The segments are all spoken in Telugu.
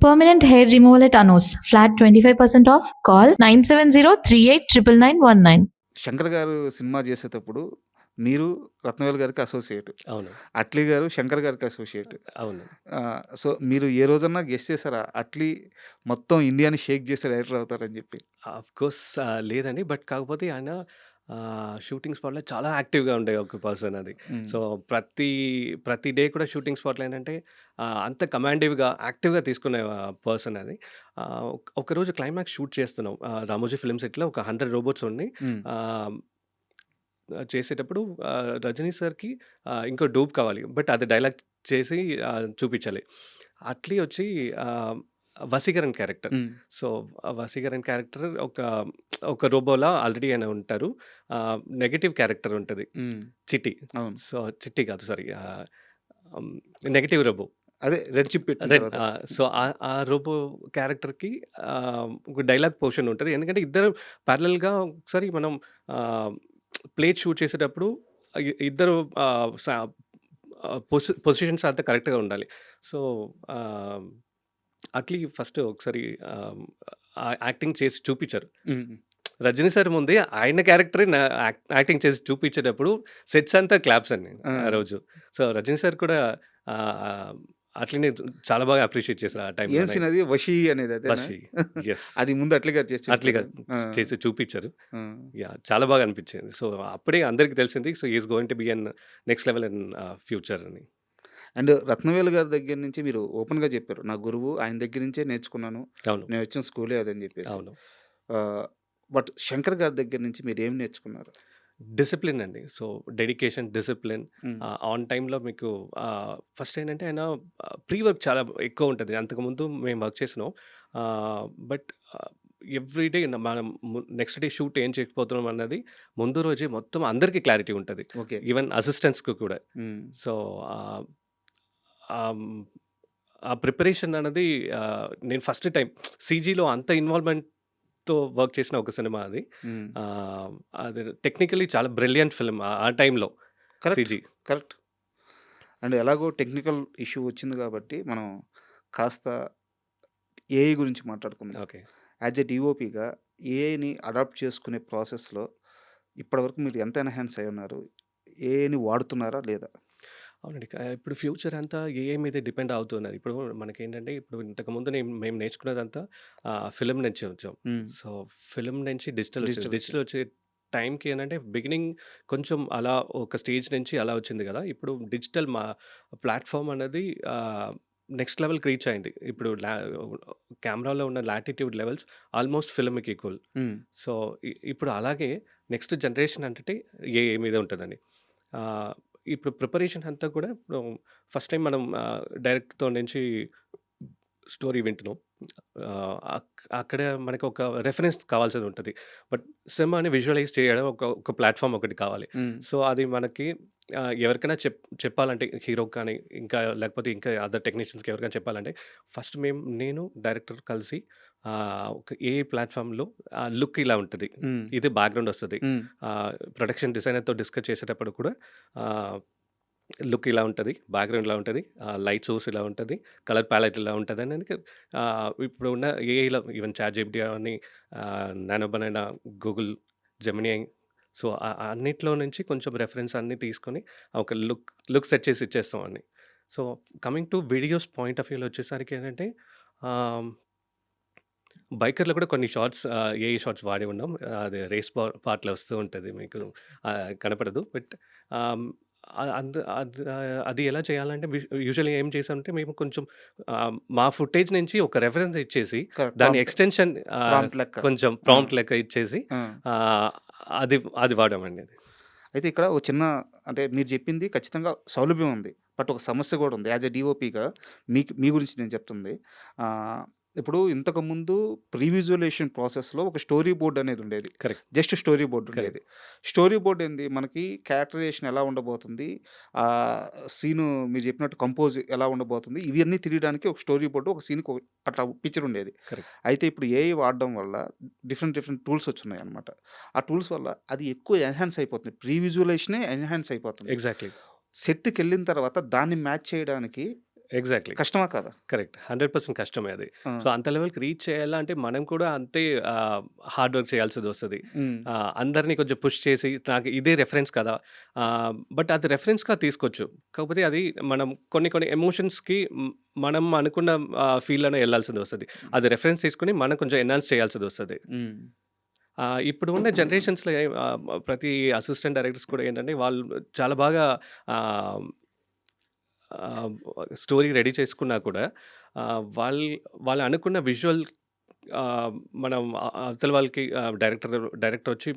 Permanent hair removal at Anos. Flat 25% off. Call 970389919. Shankar గారు సినిమా చేసేటప్పుడు మీరు రత్నవేలు గారికి అసోసియేట్, అవును. అట్లీ గారు శంకర్ గారికి అసోసియేట్. అవును. సో మీరు ఏ రోజన్నా గెస్ చేశారా అట్లీ మొత్తం ఇండియాని షేక్ చేసే డైరెక్టర్ అవుతారని చెప్పి? ఆఫ్‌కోర్స్ లేదండి. బట్ కాకపోతే ఆయన షూటింగ్ స్పాట్‌లో చాలా యాక్టివ్‌గా ఉండే ఒక పర్సన్ అది. సో, ప్రతి డే కూడా షూటింగ్ స్పాట్‌లో ఏంటంటే అంత కమాండివ్‌గా, యాక్టివ్‌గా తీసుకునే పర్సన్ అది. ఒకరోజు క్లైమాక్స్ షూట్ చేస్తున్నాం. రామోజీ ఫిల్మ్ సిటీలో ఒక 100 రోబోట్స్ ఉన్నాయి. ఆహ్, చేసేటప్పుడు రజనీ సార్‌కి ఇంకో డూప్ కావాలి. బట్ అది డైలాగ్ చేసి చూపించాలి. అట్లీ వచ్చి Vaseegaran character. So, Vaseegaran character ఒక రోబోలా ఆల్రెడీ ఆయన ఉంటారు. నెగెటివ్ క్యారెక్టర్ ఉంటది. చిట్టి. అవును. సో, చిట్టి కాదు సారీ. Negative robot. అదే రెడ్ చిప్ పెట్టిన రెడ్ తర్వాత. సో, ఆ రోబో క్యారెక్టర్‌కి ఒక డైలాగ్ పోర్షన్ ఉంటది. ఎందుకంటే ఇద్దరు ప్యారలెల్‌గా ఒకసారి మనం ప్లేట్ షూట్ చేసేటప్పుడు ఇద్దరు పొజిషన్స్ అంతా కరెక్ట్‌గా ఉండాలి. సో, అట్లీ ఫస్ట్ ఒకసారి యాక్టింగ్ చేసి చూపించారు. రజనీ సార్ ముందే ఆయన క్యారెక్టరే యాక్టింగ్ చేసి చూపించేటప్పుడు సెట్స్ అంతా క్లాప్స్ అండి ఆ రోజు. సో, రజనీ సార్ కూడా అట్లనే చాలా బాగా అప్రిషియేట్ చేశారు ఆ ఏం టైంలో. సీన్ అది వషి అనేది అదేనా? వషి. యెస్. అది ముందు అట్లీ గారు చేసి అట్లీగా చేసి చూపించారు. యాహ్! చాలా బాగా అనిపించింది. సో, అప్పుడే అందరికి తెలిసింది. So, he is going to be an next level in future అని. అండ్ రత్నవేలు గారి దగ్గర నుంచి మీరు ఓపెన్‌గా చెప్పారు. నా గురువు ఆయన దగ్గర నుంచే నేర్చుకున్నాను. అవును. నేను వచ్చిన స్కూలే అదని చెప్పేసి. అవును. బట్ శంకర్ గారి దగ్గర నుంచి మీరు ఏం నేర్చుకున్నారు? డిసిప్లిన్ అండి. సో, డెడికేషన్, డిసిప్లిన్ ఆన్ టైమ్‌లో మీకు ఫస్ట్ ఏంటంటే ఆయన ప్రీ వర్క్ చాలా ఎక్కువ ఉంటది. అంతకుముందు మేము వర్క్ చేసినాం. బట్ ఎవ్రీ డే మనం నెక్స్ట్ డే షూట్ ఏం చేయకపోతున్నాం అన్నది ముందు రోజే మొత్తం అందరికీ క్లారిటీ ఉంటది. ఓకే. ఈవెన్ అసిస్టెంట్స్‌కి కూడా. సో, ఆ ప్రిపరేషన్ అన్నది నేను ఫస్ట్ టైం సీజీలో అంత ఇన్వాల్వ్‌మెంట్‌తో వర్క్ చేసిన ఒక సినిమా అది. అది టెక్నికల్లీ చాలా బ్రిలియంట్ ఫిల్మ్ ఆ టైంలో కరెక్ట్. సీజీ. కరెక్ట్. అండ్ ఎలాగో టెక్నికల్ ఇష్యూ వచ్చింది కాబట్టి మనం కాస్త ఏఐ గురించి మాట్లాడుకుందాం. ఓకే. యాజ్ ఎ డీఓపీగా ఏఐని అడాప్ట్ చేసుకునే ప్రాసెస్‌లో ఇప్పటివరకు మీరు ఎంత ఎన్హాన్స్ అయ్యి ఉన్నారు? ఏఐని వాడుతున్నారా లేదా? అవునండి. ఇప్పుడు ఫ్యూచర్ అంతా ఏఐ మీదే డిపెండ్ అవుతున్నది. ఇప్పుడు మనకేంటంటే ఇప్పుడు ఇంతకుముందు మేము నేర్చుకున్నదంతా ఫిల్మ్ నుంచి వచ్చాం. సో, ఫిల్మ్ నుంచి డిజిటల్ వచ్చింది. డిజిటల్ డిజిటల్ వచ్చే టైంకి ఏంటంటే బిగినింగ్ కొంచెం అలా ఒక స్టేజ్ నుంచి అలా వచ్చింది కదా! ఇప్పుడు డిజిటల్ ప్లాట్‌ఫార్మ్ అనేది నెక్స్ట్ లెవెల్‌కి రీచ్ అయింది. ఇప్పుడు కెమెరాలో ఉన్న లాటిట్యూడ్ లెవెల్స్ ఆల్మోస్ట్ ఫిల్మ్‌కి ఈక్వల్. సో, ఇప్పుడు అలాగే నెక్స్ట్ జనరేషన్ అంటే ఏఐ మీదే ఉంటదండి. ఇప్పుడు ప్రిపరేషన్ అంతా కూడా ఇప్పుడు ఫస్ట్ టైం మనం డైరెక్ట్‌తో నుంచి స్టోరీ వింటున్నాం. అక్కడ మనకు ఒక రెఫరెన్స్ కావాల్సింది ఉంటది. బట్ సినిమాని విజువలైజ్ చేయడం ఒక ప్లాట్‌ఫార్మ్ ఒకటి కావాలి. సో, అది మనకి ఎవరికైనా చెప్పాలంటే హీరోకి కానీ, ఇంకా లేకపోతే ఇంకా అదర్ టెక్నీషియన్స్‌కి ఎవరికైనా చెప్పాలంటే ఫస్ట్ నేను డైరెక్టర్ కలిసి ఒక ఏఐ ప్లాట్‌ఫార్మ్‌లో లుక్ ఇలా ఉంటది. ఇది బ్యాక్‌గ్రౌండ్ వస్తది. ప్రొడక్షన్ డిజైనర్‌తో డిస్కస్ చేసేటప్పుడు కూడా లుక్ ఇలా ఉంటది. బ్యాక్‌గ్రౌండ్ ఇలా ఉంటది. లైట్ సోర్స్ ఇలా ఉంటది. కలర్ ప్యాలెట్ ఇలా ఉంటదని ఇప్పుడు ఉన్న ఏఐలో ఈవెన్ చాట్‌జిపిటి అని nano banana, Google Gemini so, అన్నిట్లో నుంచి కొంచెం రెఫరెన్స్ అన్నీ తీసుకొని ఒక లుక్ సెట్ చేసి ఇచ్చేస్తాం అన్ని. So, coming to videos point of వ్యూలో వచ్చేసరికి ఏంటంటే బైకర్‌లో కూడా కొన్ని షార్ట్స్ ఏఐ షార్ట్స్ వాడి ఉన్నాం. అది రేస్ పార్ట్‌లో వస్తూ ఉంటది మీకు కనపడదు. బట్ అది ఎలా చేయాలంటే యూజువల్‌గా ఏం చేసామంటే మేము కొంచెం మా ఫుటేజ్ నుంచి ఒక రెఫరెన్స్ ఇచ్చేసి దాని ఎక్స్‌టెన్షన్ ప్రాంప్ట్ లెక్క. కొంచెం ప్రాంప్ట్ లెక్క ఇచ్చేసి అది వాడామండి అది. అయితే ఇక్కడ ఒక చిన్న అంటే మీరు చెప్పింది ఖచ్చితంగా సౌలభ్యం ఉంది. బట్ ఒక సమస్య కూడా ఉంది. యాజ్ ఎ డీఓపీగా మీ గురించి నేను చెప్తుంది. ఇప్పుడు ఇంతకుముందు ప్రీ విజువలైజేషన్ ప్రాసెస్‌లో ఒక స్టోరీ బోర్డ్ అనేది ఉండేది. కరెక్ట్. జస్ట్ స్టోరీ బోర్డ్ ఉండేది. స్టోరీ బోర్డ్ ఏంది మనకి క్యారెక్టరైజేషన్ ఎలా ఉండబోతుంది, సీను మీరు చెప్పినట్టు కంపోజ్ ఎలా ఉండబోతుంది, ఇవన్నీ తెలియడానికి ఒక స్టోరీ బోర్డ్ ఒక సీన్‌కి అట్లా పిక్చర్ ఉండేది. కరెక్ట్. అయితే ఇప్పుడు ఏఐ వాడడం వల్ల డిఫరెంట్ టూల్స్ వచ్చున్నాయన్నమాట. ఆ టూల్స్ వల్ల అది ఎక్కువ ఎన్హాన్స్ అయిపోతుంది. ప్రీ విజువలైజేషనే ఎన్హాన్స్ అయిపోతుంది. ఎగ్జాక్ట్‌లీ. సెట్‌కెళ్ళిన తర్వాత దాన్ని మ్యాచ్ చేయడానికి ఎగ్జాక్ట్‌లీ. కష్టమా కాదా? కరెక్ట్. 100% కష్టమే అది. ఆ! సో, అంత లెవెల్‌కి రీచ్ చేయాలంటే మనం కూడా అంతే హార్డ్ వర్క్ చేయాల్సిదొస్తది. హ్మ్. అందరిని కొంచెం పుష్ చేసి నాకు ఇదే రెఫరెన్స్ కదా! బట్ అది రెఫరెన్స్‌గా తీసుకోవచ్చు. కాకపోతే అది మనం కొన్ని కొన్ని ఎమోషన్స్‌కి మనం అనుకున్న ఫీల్‌లోనే ఎళ్ళాల్సిదొస్తది. అది రెఫరెన్స్ తీసుకొని మనం కొంచెం ఎన్హాన్స్ చేయాల్సిదొస్తది. హ్మ్. ఇప్పుడు ఉన్న జనరేషన్స్‌లో ప్రతి అసిస్టెంట్ డైరెక్టర్స్ కూడా ఏంటంటే వాళ్ళు చాలా బాగా ఆహ్, ఆహ్, స్టోరీ రెడీ చేసుకున్నా కూడా వాళ్ళు వాళ్ళు అనుకున్న విజువల్ మనం అవతల వాళ్ళకి డైరెక్టర్ వచ్చి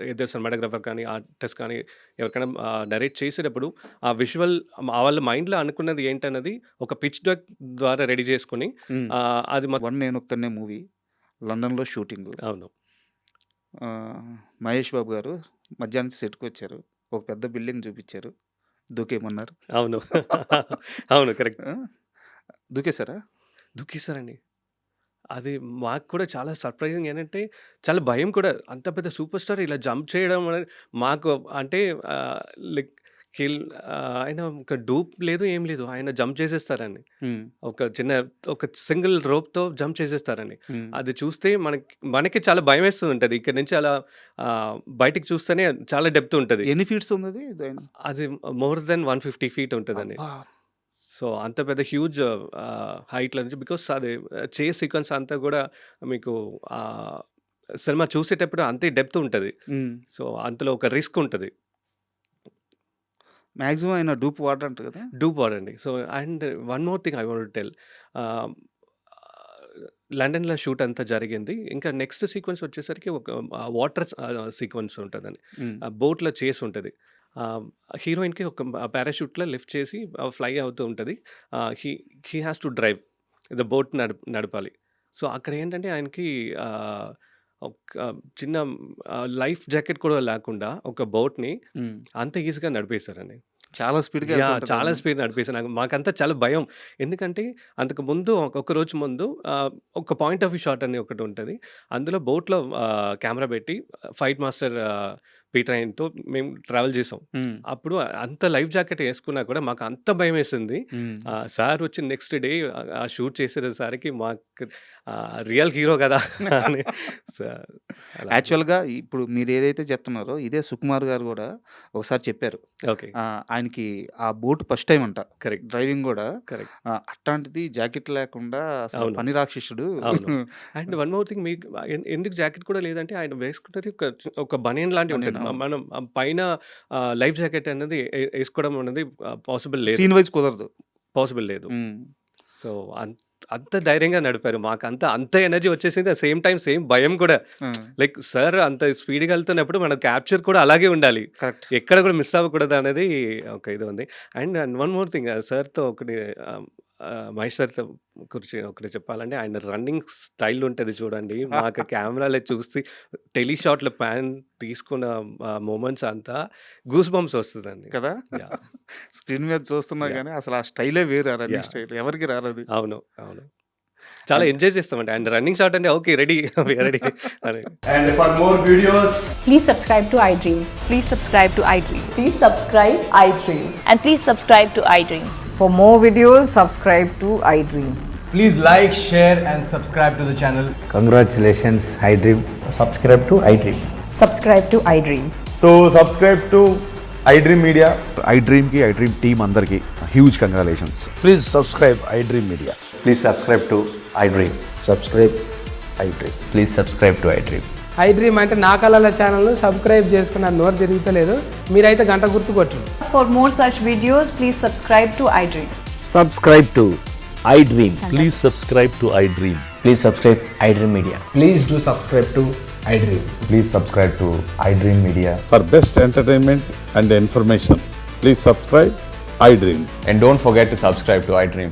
ఏదో సినిమాటోగ్రాఫర్ కానీ, ఆర్టిస్ట్ కానీ ఎవరికైనా నరేట్ చేసేటప్పుడు ఆ విజువల్ వాళ్ళ మైండ్‌లో అనుకున్నది ఏంటన్నది ఒక పిచ్ డెక్ ద్వారా రెడీ చేసుకొని హ్మ్. అది 'వన్ నేనొక్కడినే' మూవీ లండన్‌లో షూటింగు. అవును. మహేష్ బాబు గారు మధ్యాహ్నం సెట్‌కొచ్చారు. ఒక పెద్ద బిల్డింగ్ చూపిచ్చారు. దూకేయమన్నారు. అవును. అవును. కరెక్ట్. ఆ! దూకేసారా? దుఃఖిస్తారండి. అది మాకు కూడా చాలా సర్ప్రైజింగ్ ఏంటంటే, చాలా భయం కూడా. అంత పెద్ద సూపర్ స్టార్ ఇలా జంప్ చేయడం అనేది మాకు అంటే ఆహ్, లైక్ ఆయన ఒక డూప్ లేదు, ఏం లేదు. ఆయన జంప్ చేసేస్తారని. హ్మ్. ఒక సింగిల్ రోప్‌తో జంప్ చేసేస్తారని. హ్మ్. అది చూస్తే మనకి చాలా భయమేస్తూ ఉంటది. ఇక్కడి నుంచి అలా బయటికి చూస్తేనే చాలా డెప్త్ ఉంటది. ఎన్ని ఫీట్స్ ఉందది? అది మోర్ దెన్ 150 ఫీట్ ఉంటదండి. అబ్బా! సో, అంత పెద్ద హ్యూజ్ హైట్‌లో నుంచి బికాస్ అది చేస్ సీక్వెన్స్ అంతా గూడా మీకు ఆహ్, సినిమా చూసేటప్పుడు అంతే డెప్త్ ఉంటది. హ్మ్. సో, అందులో ఒక రిస్క్ ఉంటది. మాక్సిమం ఆయన డూప్ వాడరంట కదా? డూప్ వాడండి. So, and one more thing I want to tell. ఆహ్, లండన్‌లో షూట్ అంతా జరిగింది. ఇంకా నెక్స్ట్ సీక్వెన్స్ వచ్చేసరికి ఒక వాటర్ సీక్వెన్స్ ఉంటదండి. హ్మ్. బోట్‌లో చేస్ ఉంటది. హీరోయిన్‌కి ఒక పారాషూట్‌లో లిఫ్ట్ చేసి ఫ్లై అవుతూ ఉంటది. He he has to drive the boat నడపాలి. సో, అక్కడ ఏంటంటే ఆయనకి ఆహ్, ఒక చిన్న లైఫ్ జాకెట్ కూడా లేకుండా ఒక బోట్‌ని హ్మ్. అంత ఈజీగా నడిపేసారండి. చాలా స్పీడ్‌గా చాలా ఎళ్తుంటదది. స్పీడ్ నడిపేసాను. మాకంతా చాలా భయం. ఎందుకంటే అంతకు ముందు ఒక రోజు ముందు ఒక పాయింట్ ఆఫ్ వ్యూ షాట్ అని ఒకటుంటది. అందులో బోట్‌లో కెమెరా పెట్టి ఫైట్ మాస్టర్ పీటర్ ఆయన్‌తో మేము ట్రావెల్ చేసాం. హ్మ్. అప్పుడు అంత లైఫ్ జాకెట్ ఏసుకున్నా కూడా మాకు అంత భయమేసింది. హ్మ్. సార్ వచ్చి నెక్స్ట్ డే షూట్ చేసేసరికి మాకు రియల్ హీరో కదా! అని సార్ అలా యాక్చువల్‌గా ఇప్పుడు మీరేదైతే చెప్తున్నారో ఇదే సుకుమార్ గారు గూడా ఒకసారి చెప్పారు. ఓకే. ఆయనకి ఆ బోట్ ఫస్ట్ టైమ్ అంట. కరెక్ట్. డ్రైవింగ్ గూడా. కరెక్ట్. అట్టాంటిది జాకెట్ లేకుండా అసలు అవును. పని రాక్షసుడు. అవును. అండ్ వన్ మోర్ థింగ్ మీకు ఎందుకు జాకెట్ కూడా లేదంటే ఆయన వేసుకున్నది ఒక బనియన్ లాంటివి బనియన్ ఉంటది. అవును. మనం పైన లైఫ్ జాకెట్ అనేది ఏసుకోవడం అనేది పాసిబుల్ లేదు. సీన్ వైస్ కుదరదు. పాసిబుల్ లేదు. హ్మ్. సో, అంత ధైర్యంగా నడిపారు. అంత ఎనర్జీ వచ్చేసింది. అట్ సేమ్ టైమ్ సేమ్ భయం కూడా. ఆ! లైక్ సార్ అంత స్పీడ్‌గా ఎళ్తున్నప్పుడు మన క్యాప్చర్ కూడా అలాగే ఉండాలి. కరెక్ట్. ఎక్కడ కూడా మిస్ అవ్వకూడదు అనేది ఒక ఇది ఉంది. అండ్ వన్ మోర్ థింగ్ సార్‌తో ఒకటి ఆహ్, మహేష్ సార్‌తో గురించి ఒకటి చెప్పాలంటే ఆయన రన్నింగ్ స్టైల్ ఉంటది చూడండి. మాకు కెమెరాలో చూసి టెలిషాట్‌లో పాన్ తీసుకున్న మొమెంట్స్ అంతా గూస్ బంప్స్ వస్తదండి. కదా! యాహ్! స్క్రీన్ మీద చూస్తున్నా యాహ్! గాని అసలు ఆ స్టైలే వేరు. ఆ రన్నింగ్ యాహ్! స్టైల్ ఎవరికీ రాదది. అవును. అవును. చాలా అండ్ ఎంజాయ్ చేస్తామండి. అండ్ రన్నింగ్ షాట్ అంటే okay. Ready. We are ready అని. And for more videos, Please subscribe to iDream. Please subscribe to iDream. Please subscribe iDreams. And please subscribe to iDream. For more videos, subscribe to iDream. please like, share, and subscribe to the channel. Congratulations, iDream. Subscribe to iDream. Subscribe to iDream. So, subscribe to iDream Media. iDreamకి iDream టీమ్ అందరికీ huge congratulations. Please subscribe iDream Media. Please subscribe to iDream. Subscribe iDream. Please subscribe to iDream. iDream అంటే నా కళల ఛానల్ను సబ్స్క్రైబ్ చేసుకున్న నోరు తిరుగుతలేదు. మీరైతే గంట గుర్తు కొట్టండి. For more such videos, please subscribe to iDream. Subscribe to iDream. Please subscribe to iDream. Please subscribe iDream Media. Please do subscribe to iDream. Please subscribe to iDream Media. For best entertainment and information, please subscribe iDream. And don't forget to subscribe to iDream.